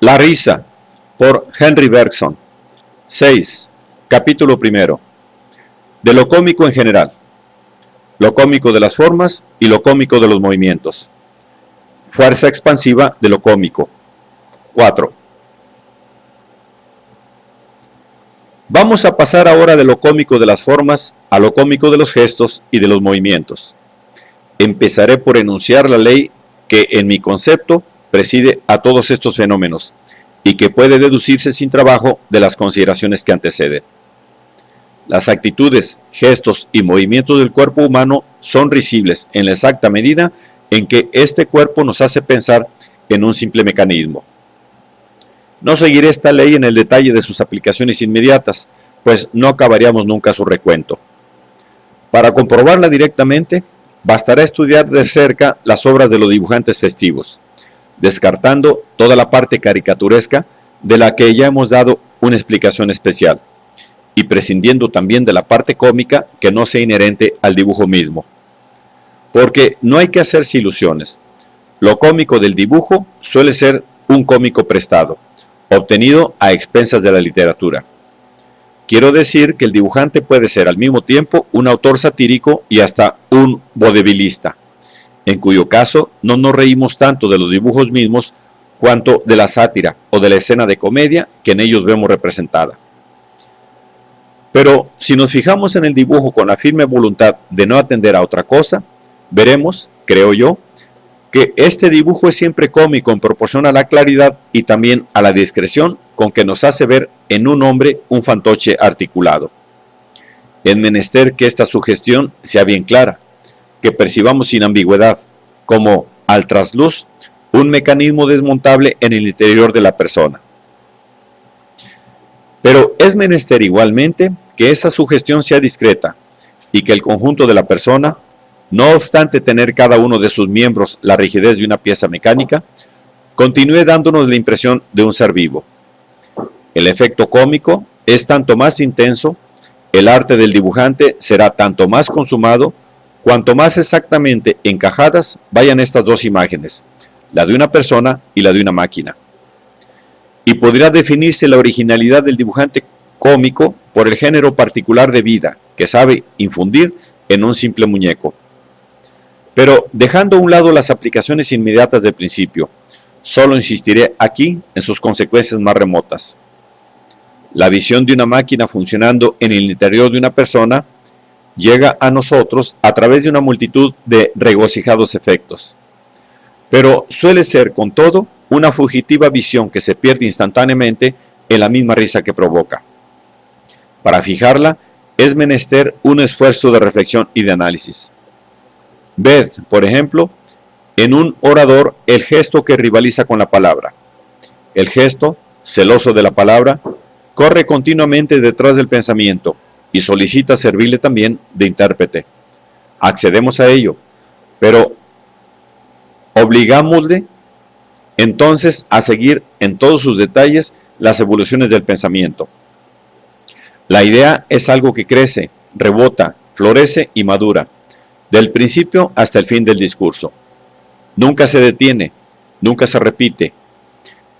La risa, por Henry Bergson. 6. Capítulo primero. De lo cómico en general. Lo cómico de las formas y lo cómico de los movimientos. Fuerza expansiva de lo cómico. 4. Vamos a pasar ahora de lo cómico de las formas a lo cómico de los gestos y de los movimientos. Empezaré por enunciar la ley que en mi concepto preside a todos estos fenómenos y que puede deducirse sin trabajo de las consideraciones que anteceden. Las actitudes, gestos y movimientos del cuerpo humano son risibles en la exacta medida en que este cuerpo nos hace pensar en un simple mecanismo. No seguiré esta ley en el detalle de sus aplicaciones inmediatas, pues no acabaríamos nunca su recuento. Para comprobarla directamente, bastará estudiar de cerca las obras de los dibujantes festivos, descartando toda la parte caricaturesca de la que ya hemos dado una explicación especial, y prescindiendo también de la parte cómica que no sea inherente al dibujo mismo. Porque no hay que hacerse ilusiones. Lo cómico del dibujo suele ser un cómico prestado, obtenido a expensas de la literatura. Quiero decir que el dibujante puede ser al mismo tiempo un autor satírico y hasta un vodevillista, en cuyo caso no nos reímos tanto de los dibujos mismos cuanto de la sátira o de la escena de comedia que en ellos vemos representada. Pero si nos fijamos en el dibujo con la firme voluntad de no atender a otra cosa, veremos, creo yo, que este dibujo es siempre cómico en proporción a la claridad y también a la discreción con que nos hace ver en un hombre un fantoche articulado. Es menester que esta sugestión sea bien clara, que percibamos sin ambigüedad, como al trasluz, un mecanismo desmontable en el interior de la persona. Pero es menester igualmente que esa sugestión sea discreta y que el conjunto de la persona, no obstante tener cada uno de sus miembros la rigidez de una pieza mecánica, continúe dándonos la impresión de un ser vivo. El efecto cómico es tanto más intenso, el arte del dibujante será tanto más consumado, cuanto más exactamente encajadas vayan estas dos imágenes, la de una persona y la de una máquina. Y podría definirse la originalidad del dibujante cómico por el género particular de vida que sabe infundir en un simple muñeco. Pero dejando a un lado las aplicaciones inmediatas del principio, solo insistiré aquí en sus consecuencias más remotas. La visión de una máquina funcionando en el interior de una persona llega a nosotros a través de una multitud de regocijados efectos. Pero suele ser, con todo, una fugitiva visión que se pierde instantáneamente en la misma risa que provoca. Para fijarla, es menester un esfuerzo de reflexión y de análisis. Ved, por ejemplo, en un orador el gesto que rivaliza con la palabra. El gesto, celoso de la palabra, corre continuamente detrás del pensamiento y solicita servirle también de intérprete. Accedemos a ello, pero obligámosle entonces a seguir en todos sus detalles las evoluciones del pensamiento. La idea es algo que crece, rebota, florece y madura, del principio hasta el fin del discurso. Nunca se detiene, nunca se repite.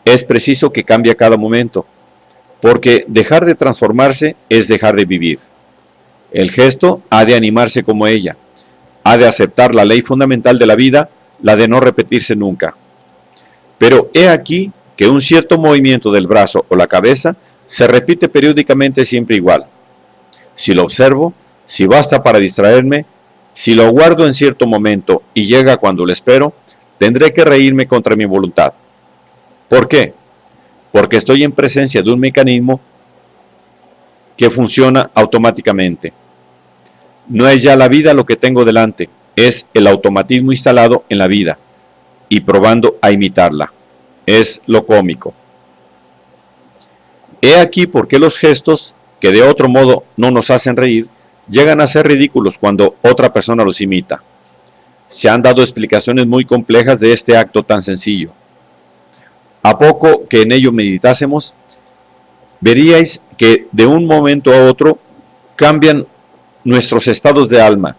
Es preciso que cambie a cada momento, porque dejar de transformarse es dejar de vivir. El gesto ha de animarse como ella, ha de aceptar la ley fundamental de la vida, la de no repetirse nunca. Pero he aquí que un cierto movimiento del brazo o la cabeza se repite periódicamente siempre igual. Si lo observo, si basta para distraerme, si lo guardo en cierto momento y llega cuando lo espero, tendré que reírme contra mi voluntad. ¿Por qué? Porque estoy en presencia de un mecanismo que funciona automáticamente. No es ya la vida lo que tengo delante, es el automatismo instalado en la vida y probando a imitarla. Es lo cómico. He aquí por qué los gestos, que de otro modo no nos hacen reír, llegan a ser ridículos cuando otra persona los imita. Se han dado explicaciones muy complejas de este acto tan sencillo. A poco que en ello meditásemos, veríais que de un momento a otro cambian nuestros estados de alma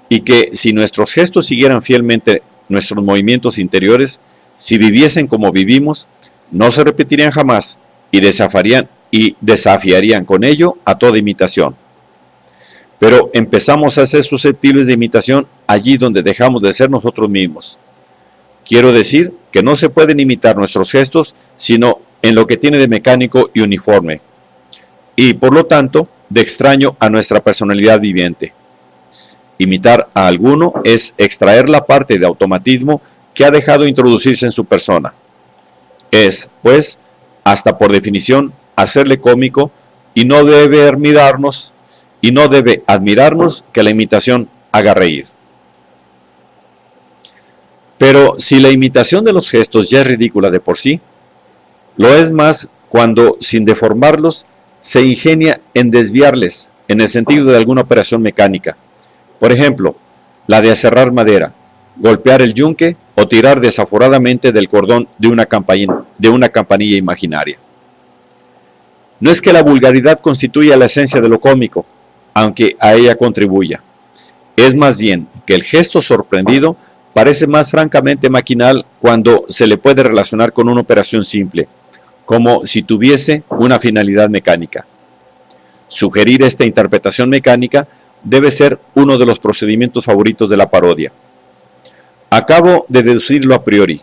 y que si nuestros gestos siguieran fielmente nuestros movimientos interiores, si viviesen como vivimos, no se repetirían jamás y desafiarían con ello a toda imitación. Pero empezamos a ser susceptibles de imitación allí donde dejamos de ser nosotros mismos. Quiero decir que no se pueden imitar nuestros gestos, sino en lo que tiene de mecánico y uniforme, y por lo tanto de extraño a nuestra personalidad viviente. Imitar a alguno es extraer la parte de automatismo que ha dejado introducirse en su persona. Es, pues, hasta por definición, hacerle cómico y no debe admirarnos que la imitación haga reír. Pero si la imitación de los gestos ya es ridícula de por sí, lo es más cuando, sin deformarlos, se ingenia en desviarles en el sentido de alguna operación mecánica. Por ejemplo, la de aserrar madera, golpear el yunque o tirar desaforadamente del cordón de una campanilla imaginaria. No es que la vulgaridad constituya la esencia de lo cómico, aunque a ella contribuya. Es más bien que el gesto sorprendido parece más francamente maquinal cuando se le puede relacionar con una operación simple, como si tuviese una finalidad mecánica. Sugerir esta interpretación mecánica debe ser uno de los procedimientos favoritos de la parodia. Acabo de deducirlo a priori,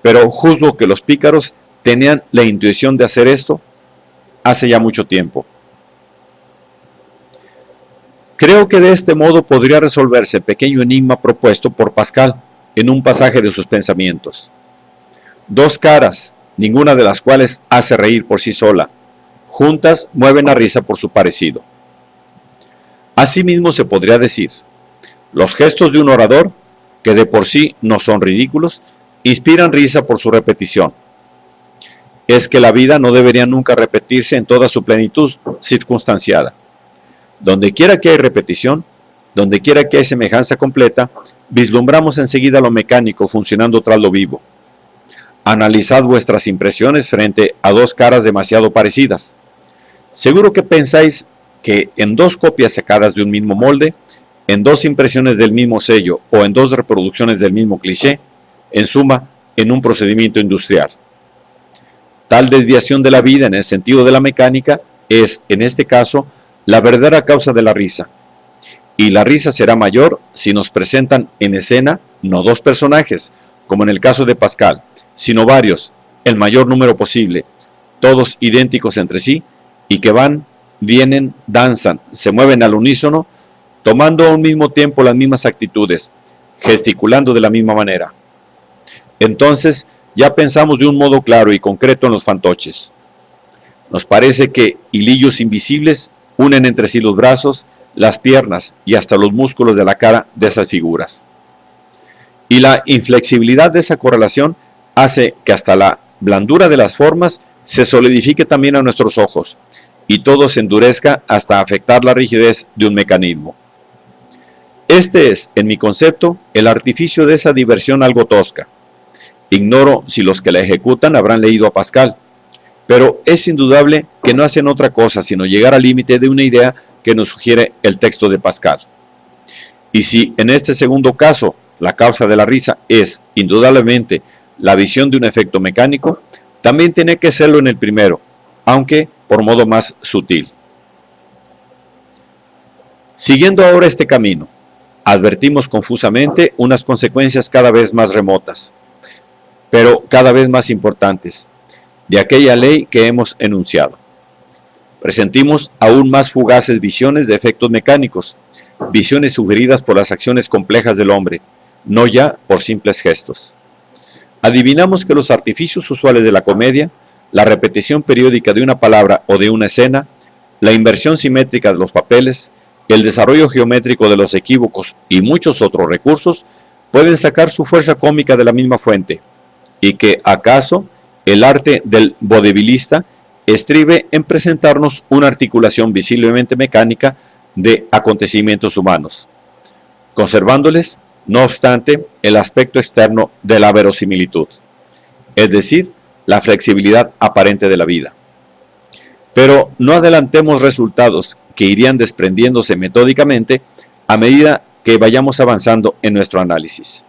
pero juzgo que los pícaros tenían la intuición de hacer esto hace ya mucho tiempo. Creo que de este modo podría resolverse el pequeño enigma propuesto por Pascal en un pasaje de sus pensamientos. Dos caras, ninguna de las cuales hace reír por sí sola, juntas mueven a risa por su parecido. Asimismo se podría decir, los gestos de un orador, que de por sí no son ridículos, inspiran risa por su repetición. Es que la vida no debería nunca repetirse en toda su plenitud circunstanciada. Donde quiera que hay repetición, donde quiera que hay semejanza completa, vislumbramos enseguida lo mecánico funcionando tras lo vivo. Analizad vuestras impresiones frente a dos caras demasiado parecidas. Seguro que pensáis que en dos copias sacadas de un mismo molde, en dos impresiones del mismo sello o en dos reproducciones del mismo cliché, en suma, en un procedimiento industrial. Tal desviación de la vida en el sentido de la mecánica es, en este caso, la verdadera causa de la risa. Y la risa será mayor si nos presentan en escena no dos personajes, como en el caso de Pascal, sino varios, el mayor número posible, todos idénticos entre sí, y que van, vienen, danzan, se mueven al unísono, tomando a un mismo tiempo las mismas actitudes, gesticulando de la misma manera. Entonces, ya pensamos de un modo claro y concreto en los fantoches. Nos parece que hilillos invisibles unen entre sí los brazos, las piernas y hasta los músculos de la cara de esas figuras. Y la inflexibilidad de esa correlación hace que hasta la blandura de las formas se solidifique también a nuestros ojos, y todo se endurezca hasta afectar la rigidez de un mecanismo. Este es, en mi concepto, el artificio de esa diversión algo tosca. Ignoro si los que la ejecutan habrán leído a Pascal, pero es indudable que no hacen otra cosa sino llegar al límite de una idea que nos sugiere el texto de Pascal. Y si en este segundo caso la causa de la risa es, indudablemente, la visión de un efecto mecánico, también tiene que serlo en el primero, aunque por modo más sutil. Siguiendo ahora este camino, advertimos confusamente unas consecuencias cada vez más remotas, pero cada vez más importantes, de aquella ley que hemos enunciado. Presentimos aún más fugaces visiones de efectos mecánicos, visiones sugeridas por las acciones complejas del hombre, no ya por simples gestos. Adivinamos que los artificios usuales de la comedia, la repetición periódica de una palabra o de una escena, la inversión simétrica de los papeles, el desarrollo geométrico de los equívocos y muchos otros recursos pueden sacar su fuerza cómica de la misma fuente, y que, acaso, el arte del vodevillista estribe en presentarnos una articulación visiblemente mecánica de acontecimientos humanos, conservándoles, no obstante, el aspecto externo de la verosimilitud, es decir, la flexibilidad aparente de la vida. Pero no adelantemos resultados que irían desprendiéndose metódicamente a medida que vayamos avanzando en nuestro análisis.